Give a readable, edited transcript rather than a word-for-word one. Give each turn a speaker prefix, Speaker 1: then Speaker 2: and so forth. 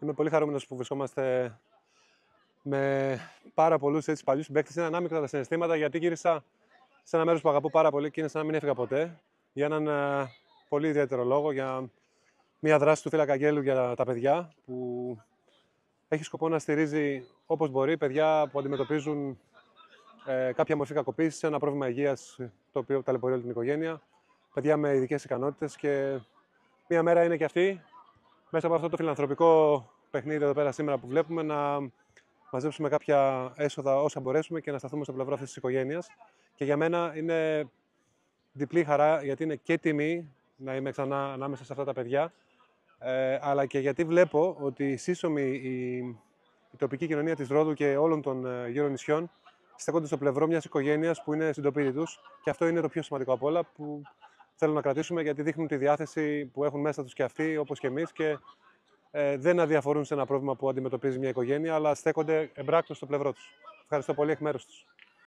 Speaker 1: Είμαι πολύ χαρούμενος που βρισκόμαστε με πάρα πολλούς παλιούς συμπαίκτες. Είναι ανάμεικτα τα συναισθήματα, γιατί γύρισα σε ένα μέρος που αγαπώ πάρα πολύ και είναι σαν να μην έφυγα ποτέ. Για έναν πολύ ιδιαίτερο λόγο, για μια δράση του Φύλακα Αγγέλου για τα παιδιά, που έχει σκοπό να στηρίζει όπως μπορεί παιδιά που αντιμετωπίζουν κάποια μορφή κακοποίησης, ένα πρόβλημα υγείας το οποίο ταλαιπωρεί όλη την οικογένεια, παιδιά με ειδικές ικανότητες. Και μια μέρα είναι και αυτή, μέσα από αυτό το φιλανθρωπικό παιχνίδι εδώ πέρα σήμερα που βλέπουμε, να μαζέψουμε κάποια έσοδα όσα μπορέσουμε και να σταθούμε στο πλευρό αυτής της οικογένειας. Και για μένα είναι διπλή χαρά, γιατί είναι και τιμή να είμαι ξανά ανάμεσα σε αυτά τα παιδιά, αλλά και γιατί βλέπω ότι σύσσωμη η τοπική κοινωνία της Ρόδου και όλων των γύρω νησιών στέκονται στο πλευρό μιας οικογένειας που είναι συντοπίτη τους. Και αυτό είναι το πιο σημαντικό απ' όλα, που θέλω να κρατήσουμε, γιατί δείχνουν τη διάθεση που έχουν μέσα τους και αυτοί, όπως και εμείς, και δεν αδιαφορούν σε ένα πρόβλημα που αντιμετωπίζει μια οικογένεια, αλλά στέκονται εμπράκτως στο πλευρό τους. Ευχαριστώ πολύ εκ μέρους τους.